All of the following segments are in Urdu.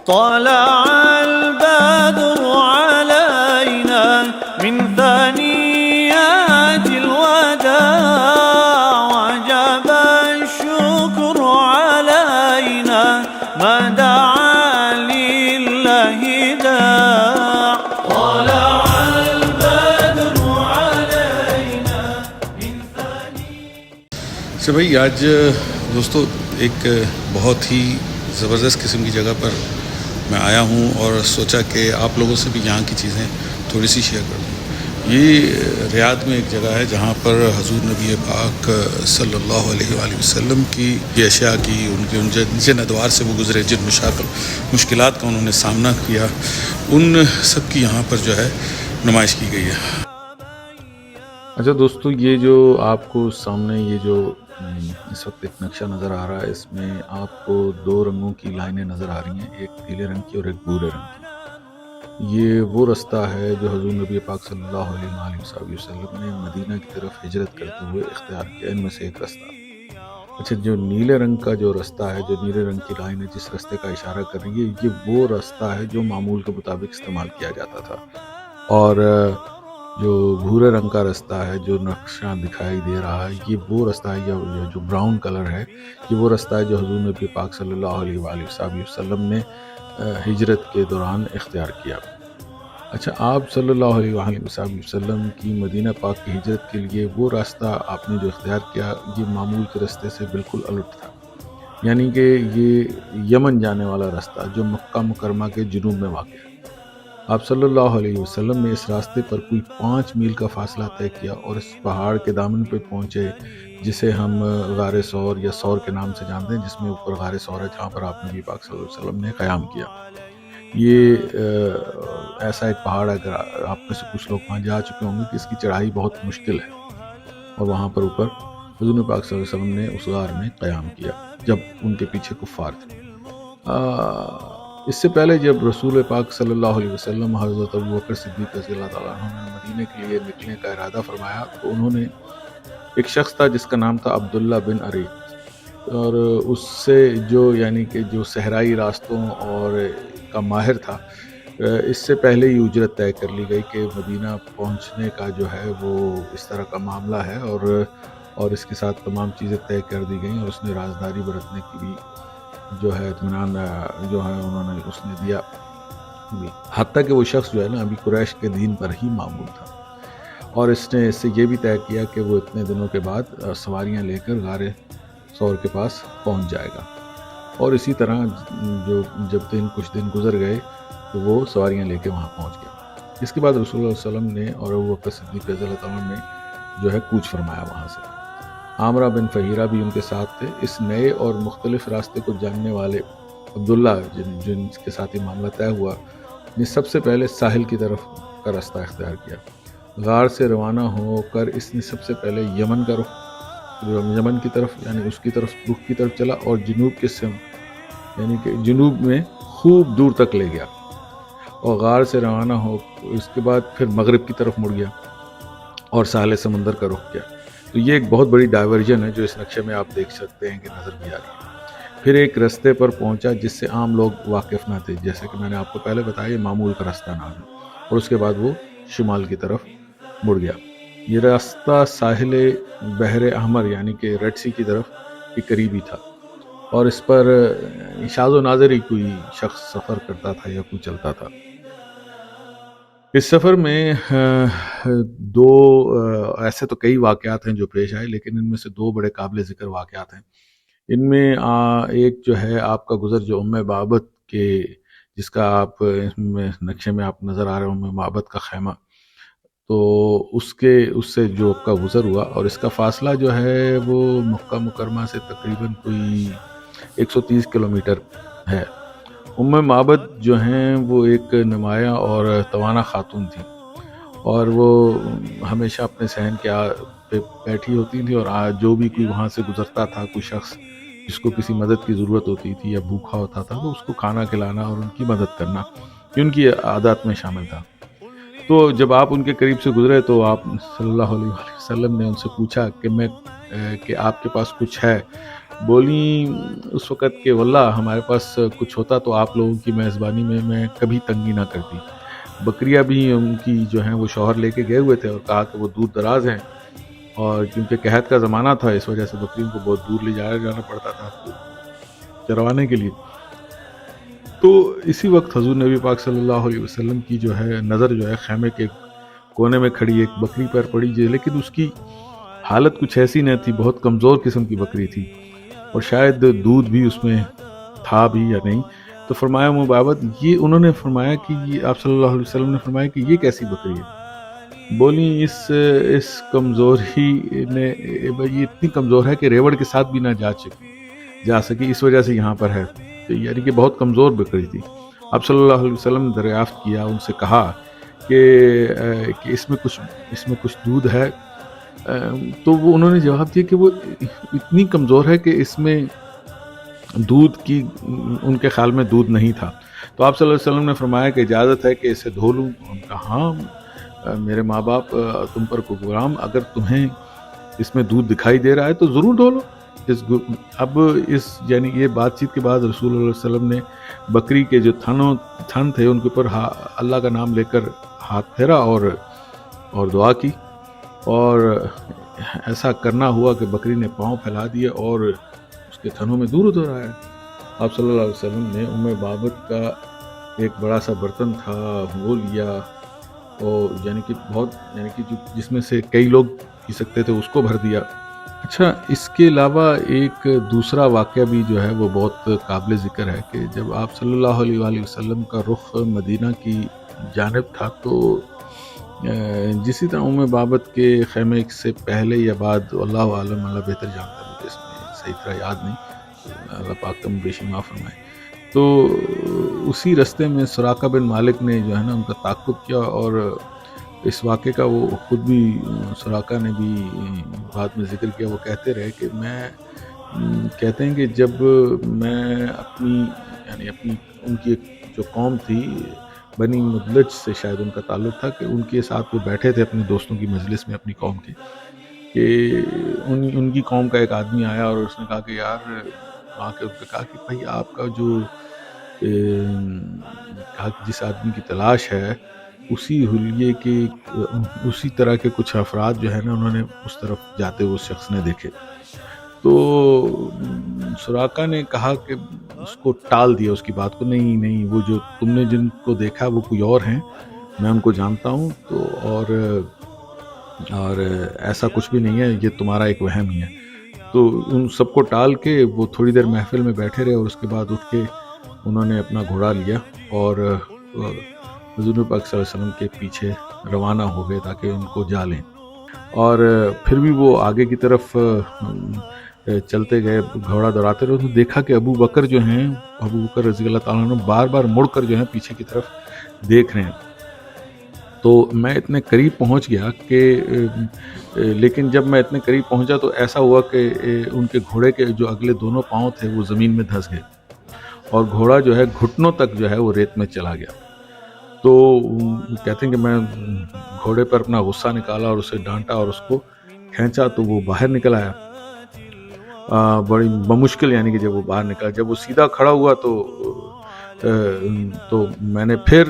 طلع البدر علينا من ثنيات الوداع وجب الشكر علينا ما دعا لله داع طلع البدر علينا من ثنيات. بھائی آج دوستو ایک بہت ہی زبردست قسم کی جگہ پر میں آیا ہوں اور سوچا کہ آپ لوگوں سے بھی یہاں کی چیزیں تھوڑی سی شیئر کر دوں. یہ ریاض میں ایک جگہ ہے جہاں پر حضور نبی پاک صلی اللہ علیہ وآلہ وسلم کی یہ اشیاء کی ان جن ادوار سے وہ گزرے، جن مشکلات کا انہوں نے سامنا کیا، ان سب کی یہاں پر جو ہے نمائش کی گئی ہے. اچھا دوستو، یہ جو آپ کو سامنے یہ جو اس وقت ایک نقشہ نظر آ رہا ہے، اس میں آپ کو دو رنگوں کی لائنیں نظر آ رہی ہیں، ایک پیلے رنگ کی اور ایک بھورے رنگ کی. یہ وہ رستہ ہے جو حضور نبی پاک صلی اللہ علیہ وسلم نے مدینہ کی طرف ہجرت کرتے ہوئے اختیار کیا. ان میں سے ایک رستہ. اچھا، جو نیلے رنگ کا جو رستہ ہے، جو نیلے رنگ کی لائن ہے جس رستے کا اشارہ کر رہی ہے، یہ وہ رستہ ہے جو معمول کے مطابق استعمال کیا جاتا تھا. اور جو بھورے رنگ کا رستہ ہے جو نقشہ دکھائی دے رہا ہے، یہ وہ رستہ ہے، یا جو براؤن کلر ہے، یہ وہ رستہ ہے جو حضور نبی پاک صلی اللہ علیہ وآلہ وسلم نے ہجرت کے دوران اختیار کیا. اچھا، آپ صلی اللہ علیہ وآلہ وسلم کی مدینہ پاک کی ہجرت کے لیے وہ راستہ آپ نے جو اختیار کیا، یہ معمول کے راستے سے بالکل الٹ تھا. یعنی کہ یہ یمن جانے والا رستہ جو مکہ مکرمہ کے جنوب میں واقع ہے. آپ صلی اللہ علیہ وسلم نے اس راستے پر کوئی 5 میل کا فاصلہ طے کیا اور اس پہاڑ کے دامن پہ پہنچے جسے ہم غار ثور یا ثور کے نام سے جانتے ہیں، جس میں اوپر غار ثور ہے جہاں پر آپ نبی پاک صلی اللہ علیہ وسلم نے قیام کیا. یہ ایسا ایک پہاڑ ہے، اگر آپ میں سے کچھ لوگ وہاں جا چکے ہوں گے کہ اس کی چڑھائی بہت مشکل ہے، اور وہاں پر اوپر حضور نبی پاک صلی اللہ علیہ وسلم نے اس غار میں قیام کیا جب ان کے پیچھے کفار تھے. اس سے پہلے جب رسول پاک صلی اللہ علیہ وسلم حضرت ابوبکر صدیق رضی اللہ تعالیٰ عنہ نے مدینے کے لیے نکلنے کا ارادہ فرمایا، تو انہوں نے ایک شخص تھا جس کا نام تھا عبداللہ بن اریق، اور اس سے جو یعنی کہ جو صحرائی راستوں اور کا ماہر تھا، اس سے پہلے ہی اجرت طے کر لی گئی کہ مدینہ پہنچنے کا جو ہے وہ اس طرح کا معاملہ ہے، اور اس کے ساتھ تمام چیزیں طے کر دی گئیں، اور اس نے رازداری برتنے کی بھی جو ہے اطمینان جو ہے انہوں نے اس نے دیا. حتیٰ کہ وہ شخص جو ہے نا ابھی قریش کے دین پر ہی معمول تھا، اور اس نے اس سے یہ بھی طے کیا کہ وہ اتنے دنوں کے بعد سواریاں لے کر غار ثور کے پاس پہنچ جائے گا. اور اسی طرح جب کچھ دن گزر گئے تو وہ سواریاں لے کے وہاں پہنچ گیا. اس کے بعد رسول اللہ صلی اللہ علیہ وسلم نے اور ابوبکر صدیق رضی اللہ تعالیٰ نے جو ہے کوچ فرمایا وہاں سے. عامرہ بن فہیرہ بھی ان کے ساتھ تھے. اس نئے اور مختلف راستے کو جاننے والے عبداللہ جن کے ساتھ یہ معاملہ طے ہوا نے سب سے پہلے ساحل کی طرف کا راستہ اختیار کیا. غار سے روانہ ہو کر اس نے سب سے پہلے یمن کی طرف یعنی اس کی طرف رخ کی طرف چلا، اور جنوب کے سمت یعنی کہ جنوب میں خوب دور تک لے گیا، اور غار سے روانہ ہو اس کے بعد پھر مغرب کی طرف مڑ گیا اور ساحل سمندر کا رخ کیا. تو یہ ایک بہت بڑی ڈائیورژن ہے جو اس نقشے میں آپ دیکھ سکتے ہیں کہ نظر بھی آ رہی ہے. پھر ایک رستے پر پہنچا جس سے عام لوگ واقف نہ تھے، جیسے کہ میں نے آپ کو پہلے بتایا یہ معمول کا راستہ نہ ہے، اور اس کے بعد وہ شمال کی طرف مڑ گیا. یہ راستہ ساحل بحر احمر یعنی کہ ریڈ سی کی طرف کے قریب ہی تھا، اور اس پر شاذ و نادر ہی کوئی شخص سفر کرتا تھا یا کوئی چلتا تھا. اس سفر میں دو ایسے تو کئی واقعات ہیں جو پیش آئے، لیکن ان میں سے 2 بڑے قابل ذکر واقعات ہیں. ان میں ایک جو ہے آپ کا گزر جو معبد کے جس کا آپ نقشے میں آپ نظر آ رہے ہیں، معبد کا خیمہ، تو اس سے جو آپ کا گزر ہوا، اور اس کا فاصلہ جو ہے وہ مکہ مکرمہ سے تقریباً کوئی 130 کلومیٹر ہے. معبد جو ہیں وہ ایک نمایاں اور توانا خاتون تھی، اور وہ ہمیشہ اپنے صحن کے پہ بیٹھی ہوتی تھی، اور جو بھی کوئی وہاں سے گزرتا تھا، کوئی شخص جس کو کسی مدد کی ضرورت ہوتی تھی یا بھوکا ہوتا تھا، تو اس کو کھانا کھلانا اور ان کی مدد کرنا یہ ان کی عادات میں شامل تھا. تو جب آپ ان کے قریب سے گزرے تو آپ صلی اللہ علیہ وسلم نے ان سے پوچھا کہ آپ کے پاس کچھ ہے؟ بولی اس وقت کہ واللہ ہمارے پاس کچھ ہوتا تو آپ لوگوں کی میزبانی میں کبھی تنگی نہ کرتی. بکریاں بھی ان کی جو ہیں وہ شوہر لے کے گئے ہوئے تھے اور کہا کہ وہ دور دراز ہیں، اور کیونکہ قحط کا زمانہ تھا اس وجہ سے بکریوں کو بہت دور لے جانا پڑتا تھا چروانے کے لیے. تو اسی وقت حضور نبی پاک صلی اللہ علیہ وسلم کی جو ہے نظر جو ہے خیمے کے کونے میں کھڑی ایک بکری پر پڑی، لیکن اس کی حالت کچھ ایسی نہ تھی، بہت کمزور قسم کی بکری تھی اور شاید دودھ بھی اس میں تھا بھی یا نہیں. تو فرمایا مبابت یہ انہوں نے فرمایا کہ یہ آپ صلی اللہ علیہ وسلم نے فرمایا کہ یہ کیسی بکری ہے؟ بولی اس کمزوری نے یہ اتنی کمزور ہے کہ ریوڑ کے ساتھ بھی نہ جا سکی، اس وجہ سے یہاں پر ہے. یعنی کہ بہت کمزور بکری تھی. آپ صلی اللہ علیہ وسلم نے دریافت کیا، ان سے کہا کہ اس میں کچھ دودھ ہے؟ تو وہ انہوں نے جواب دیا کہ وہ اتنی کمزور ہے کہ اس میں دودھ کی ان کے خیال میں دودھ نہیں تھا. تو آپ صلی اللہ علیہ وسلم نے فرمایا کہ اجازت ہے کہ اسے دھو لوں؟ ان کا ہاں میرے ماں باپ تم پر کو غلام، اگر تمہیں اس میں دودھ دکھائی دے رہا ہے تو ضرور دھو لو. اب یعنی یہ بات چیت کے بعد رسول اللہ علیہ وسلم نے بکری کے جو تھن تھے ان کے اوپر اللہ کا نام لے کر ہاتھ پھیرا اور دعا کی، اور ایسا کرنا ہوا کہ بکری نے پاؤں پھیلا دیے اور اس کے تھنوں میں دودھ ہو رہا ہے. آپ صلی اللہ علیہ وسلم نے بابت کا ایک بڑا سا برتن تھا وہ لیا، اور یعنی کہ جس میں سے کئی لوگ پی سکتے تھے اس کو بھر دیا. اچھا، اس کے علاوہ ایک دوسرا واقعہ بھی جو ہے وہ بہت قابل ذکر ہے کہ جب آپ صلی اللہ علیہ وآلہ وسلم کا رخ مدینہ کی جانب تھا تو جسی طرح بابت کے خیمے سے پہلے یا بعد، اللہ عالم، اللہ بہتر جانتا ہے، مجھے اس میں صحیح طرح یاد نہیں، اللہ پاک کم بیشی معاف فرمائے. تو اسی رستے میں سراقہ بن مالک نے جو ہے نا ان کا تعاقب کیا، اور اس واقعے کا وہ خود بھی سراقہ نے بھی بعد میں ذکر کیا. وہ کہتے رہے کہ کہتے ہیں کہ جب میں اپنی ان کی جو قوم تھی بنی مدلج سے شاید ان کا تعلق تھا، کہ ان کے ساتھ وہ بیٹھے تھے اپنے دوستوں کی مجلس میں اپنی قوم کے، کہ ان کی قوم کا ایک آدمی آیا اور اس نے کہا کہ یار، آ کے کہا کہ بھائی آپ کا جو جس آدمی کی تلاش ہے اسی حلیے کے اسی طرح کے کچھ افراد جو ہے نا انہوں نے اس طرف جاتے ہوئے اس شخص نے دیکھے. تو سراقہ نے کہا کہ اس کو ٹال دیا اس کی بات کو، نہیں وہ جو تم نے جن کو دیکھا وہ کوئی اور ہیں، میں ان کو جانتا ہوں، تو اور ایسا کچھ بھی نہیں ہے، یہ تمہارا ایک وہم ہی ہے. تو ان سب کو ٹال کے وہ تھوڑی دیر محفل میں بیٹھے رہے، اور اس کے بعد اٹھ کے انہوں نے اپنا گھوڑا لیا اور حضور پاک صلی اللہ علیہ وسلم کے پیچھے روانہ ہو گئے تاکہ ان کو جا لیں. اور پھر بھی وہ آگے کی طرف چلتے گئے، گھوڑا دوڑاتے رہے، تو دیکھا کہ ابو بکر جو ہیں، ابو بکر رضی اللہ تعالیٰ عنہ بار بار مڑ کر جو ہیں پیچھے کی طرف دیکھ رہے ہیں. تو میں اتنے قریب پہنچ گیا کہ لیکن جب میں اتنے قریب پہنچا تو ایسا ہوا کہ ان کے گھوڑے کے جو اگلے دونوں پاؤں تھے وہ زمین میں دھنس گئے، اور گھوڑا جو ہے گھٹنوں تک جو ہے وہ ریت میں چلا گیا. تو کہتے ہیں کہ میں گھوڑے پر اپنا غصہ نکالا اور اسے ڈانٹا اور اس کو کھینچا تو وہ باہر نکل آیا بڑی بمشکل. یعنی کہ جب وہ باہر نکلا، جب وہ سیدھا کھڑا ہوا تو میں نے پھر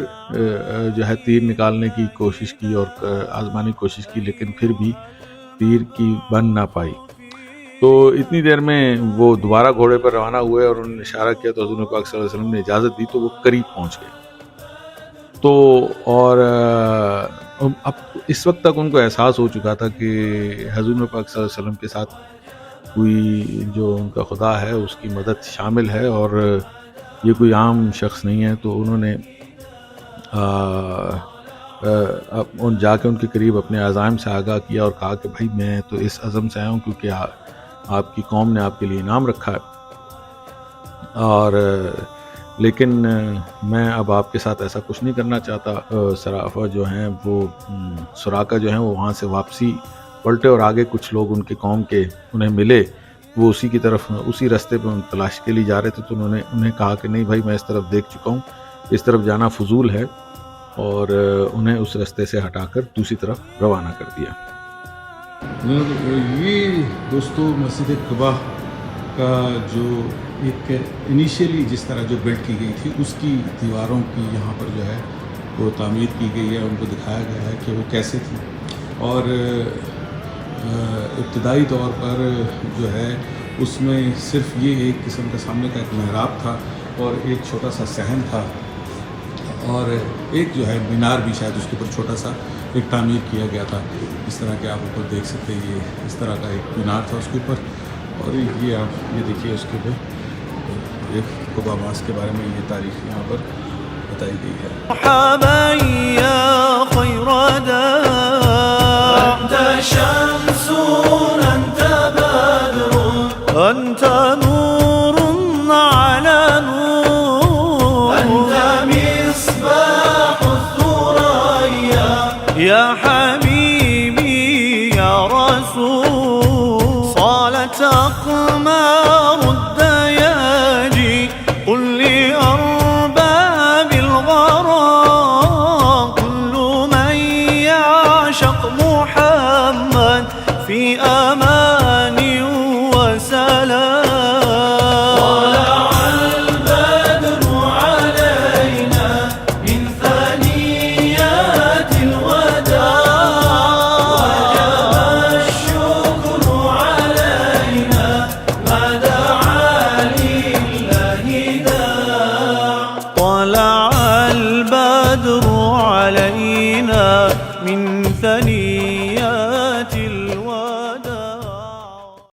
جو ہے تیر نکالنے کی کوشش کی اور آزمانے کی کوشش کی، لیکن پھر بھی تیر کی بن نہ پائی. تو اتنی دیر میں وہ دوبارہ گھوڑے پر روانہ ہوئے اور انہوں نے اشارہ کیا تو حضور پاک صلی اللہ علیہ وسلم نے اجازت دی تو وہ قریب پہنچ گئے. تو اور اب اس وقت تک ان کو احساس ہو چکا تھا کہ حضور پاک صلی اللہ علیہ وسلم کے ساتھ کوئی جو ان کا خدا ہے اس کی مدد شامل ہے اور یہ کوئی عام شخص نہیں ہے. تو انہوں نے جا کے ان کے قریب اپنے عزائم سے آگاہ کیا اور کہا کہ بھائی میں تو اس عزم سے آیا ہوں کیونکہ آپ کی قوم نے آپ کے لیے انعام رکھا ہے، اور لیکن میں اب آپ کے ساتھ ایسا کچھ نہیں کرنا چاہتا. سراقہ جو ہیں وہ وہاں سے واپسی پلٹے اور آگے کچھ لوگ ان کے قوم کے انہیں ملے، وہ اسی کی طرف اسی راستے پہ تلاش کے لیے جا رہے تھے. تو انہیں کہا کہ نہیں بھائی میں اس طرف دیکھ چکا ہوں، اس طرف جانا فضول ہے، اور انہیں اس راستے سے ہٹا کر دوسری طرف روانہ کر دیا. یہ دوستو مسجد قباء کا جو ایک انیشیلی جس طرح جو بلڈ کی گئی تھی اس کی دیواروں کی یہاں پر جو ہے وہ تعمیر کی گئی ہے، ان کو دکھایا گیا ہے کہ وہ کیسے تھی. اور ابتدائی طور پر جو ہے اس میں صرف یہ ایک قسم کا سامنے کا ایک محراب تھا اور ایک چھوٹا سا صحن تھا، اور ایک جو ہے مینار بھی شاید اس کے اوپر چھوٹا سا ایک تعمیر کیا گیا تھا. اس طرح کے آپ اوپر دیکھ سکتے ہیں، یہ اس طرح کا ایک مینار تھا اس کے اوپر. اور یہ آپ یہ دیکھیے اس کے اوپر ایک قبا ماسک کے بارے میں یہ تاریخ یہاں پر بتائی گئی ہے. مرحبا يا خير دار